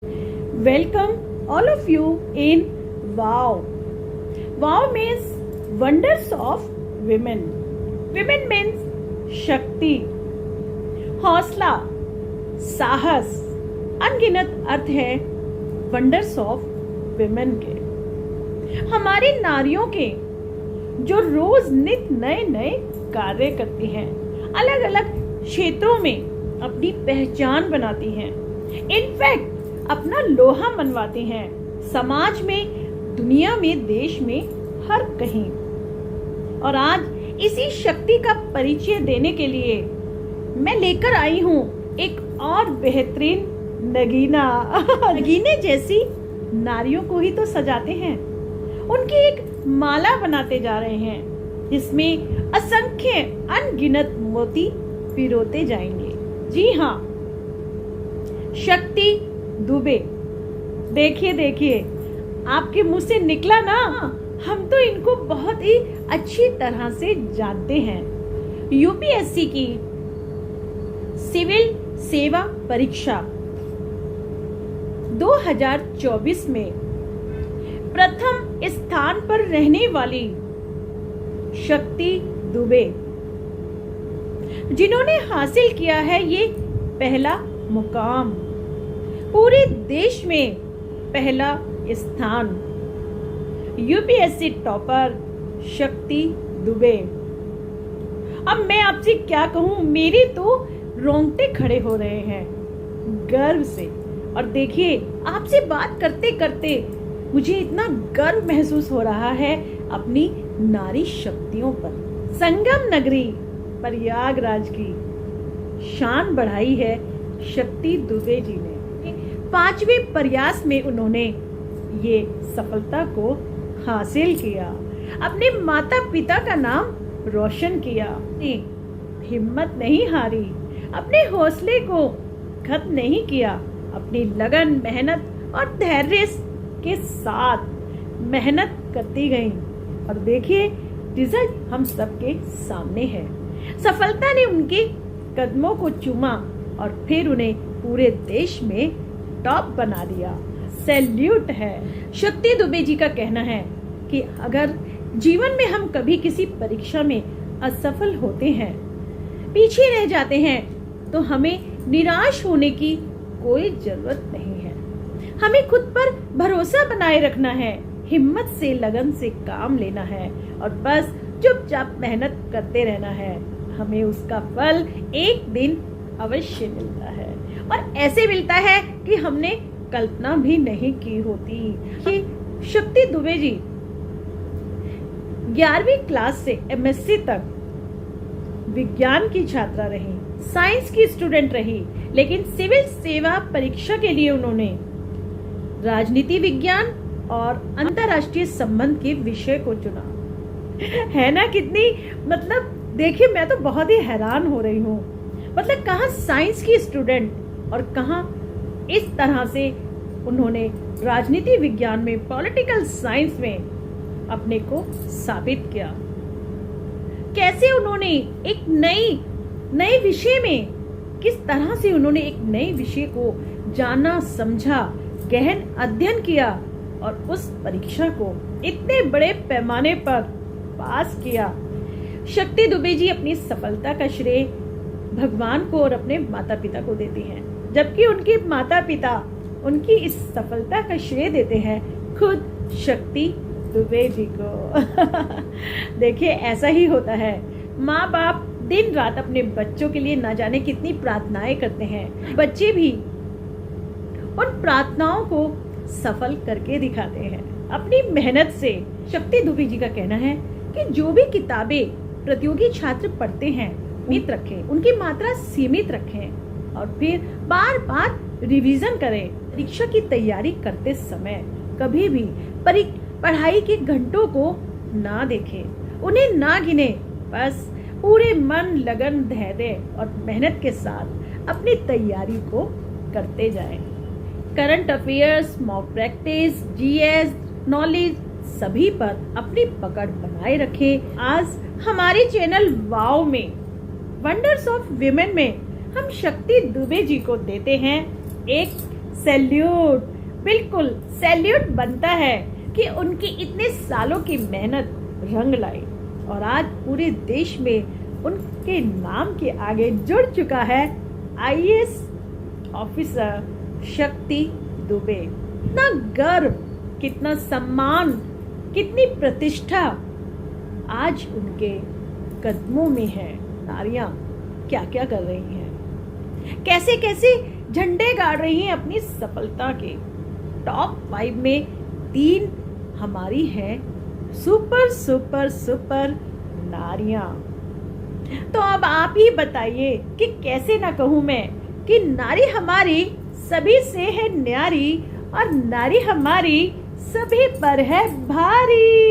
Welcome all of you in WOW. WOW means wonders of women. Women means शक्ति, हौसला, साहस, अनगिनत अर्थ है वंडर्स ऑफ विमेन के। हमारी नारियों के जो रोज नित नए नए कार्य करती हैं, अलग अलग क्षेत्रों में अपनी पहचान बनाती हैं, इनफैक्ट अपना लोहा मनवाती हैं, समाज में, दुनिया में, देश में, हर कहीं। और आज इसी शक्ति का परिचय देने के लिए मैं लेकर आई हूँ एक और बेहतरीन नगीना। नगीने जैसी नारियों को ही तो सजाते हैं, उनकी एक माला बनाते जा रहे हैं जिसमें असंख्य अनगिनत मोती पिरोते जाएंगे। जी हाँ, शक्ति दुबे। देखिए देखिए, आपके मुंह से निकला ना, हम तो इनको बहुत ही अच्छी तरह से जानते हैं। यूपीएससी की सिविल सेवा परीक्षा 2024 में प्रथम स्थान पर रहने वाली शक्ति दुबे, जिन्होंने हासिल किया है ये पहला मुकाम, पूरे देश में पहला स्थान। यूपीएससी टॉपर शक्ति दुबे। अब मैं आपसे क्या कहूं, मेरे तो रोंगटे खड़े हो रहे हैं गर्व से। और देखिए, आपसे बात करते करते मुझे इतना गर्व महसूस हो रहा है अपनी नारी शक्तियों पर। संगम नगरी प्रयागराज की शान बढ़ाई है शक्ति दुबे जी ने। 5वें प्रयास में उन्होंने ये सफलता को हासिल किया, अपने माता पिता का नाम रोशन किया, हिम्मत नहीं हारी, अपने हौसले को खत्म नहीं किया, अपनी लगन, मेहनत और धैर्य के साथ मेहनत करती गईं। और देखिए, रिजल्ट हम सबके सामने है। सफलता ने उनके कदमों को चूमा और फिर उन्हें पूरे देश में टॉप बना दिया। सैल्यूट है। शक्ति दुबे जी का कहना है कि अगर जीवन में हम कभी किसी परीक्षा में असफल होते हैं, पीछे रह जाते हैं, तो हमें निराश होने की कोई जरूरत नहीं है। हमें खुद पर भरोसा बनाए रखना है, हिम्मत से, लगन से काम लेना है और बस चुपचाप मेहनत करते रहना है। हमें उसका फल एक दिन अवश्य मिलता है, और ऐसे मिलता है कि हमने कल्पना भी नहीं की होती। कि शक्ति दुबे जी 11वीं क्लास से एमएससी तक विज्ञान की छात्रा रही, साइंस की स्टूडेंट रही, लेकिन सिविल सेवा परीक्षा के लिए उन्होंने राजनीति विज्ञान और अंतर्राष्ट्रीय संबंध के विषय को चुना। है ना कितनी, मतलब देखिए, मैं तो बहुत ही हैरान हो रही हूँ। मतलब कहाँ साइंस की स्टूडेंट और कहाँ इस तरह से उन्होंने राजनीति विज्ञान में, पॉलिटिकल साइंस में अपने को साबित किया। कैसे उन्होंने एक नए विषय में, किस तरह से उन्होंने एक नए विषय को जाना, समझा, गहन अध्ययन किया और उस परीक्षा को इतने बड़े पैमाने पर पास किया। शक्ति दुबे जी अपनी सफलता का श्रेय भगवान को और अपने माता पिता को देती हैं, जबकि उनके माता पिता उनकी इस सफलता का श्रेय देते हैं खुद शक्ति दुबे जी को। देखिए, ऐसा ही होता है। माँ बाप दिन रात अपने बच्चों के लिए ना जाने कितनी प्रार्थनाएं करते हैं, बच्चे भी उन प्रार्थनाओं को सफल करके दिखाते हैं अपनी मेहनत से। शक्ति दुबे जी का कहना है कि जो भी किताबें प्रतियोगी छात्र पढ़ते हैं, सीमित रखें, उनकी मात्रा सीमित रखें और फिर बार बार रिवीजन करें। परीक्षा की तैयारी करते समय कभी भी पढ़ाई के घंटों को ना देखें, उन्हें ना गिने, बस पूरे मन, लगन, धैर्य और मेहनत के साथ अपनी तैयारी को करते जाएं। Current affairs, mock practice, GS, knowledge, सभी पर अपनी पकड़ बनाए रखें। आज हमारे चैनल वाव में वंडर्स ऑफ विमेन में हम शक्ति दुबे जी को देते हैं एक सैल्यूट, बिल्कुल सैल्यूट बनता है कि उनकी इतने सालों की मेहनत रंग लाई और आज पूरे देश में उनके नाम के आगे जुड़ चुका है आईएएस ऑफिसर शक्ति दुबे। कितना गर्व, कितना सम्मान, कितनी प्रतिष्ठा आज उनके कदमों में है। नारियां क्या क्या कर रही हैं, कैसे कैसे झंडे गाड़ रही हैं अपनी सफलता के। टॉप 5 में 3 हमारी हैं सुपर सुपर सुपर नारियां। तो अब आप ही बताइए कि कैसे ना कहूं मैं कि नारी हमारी सभी से है न्यारी और नारी हमारी सभी पर है भारी।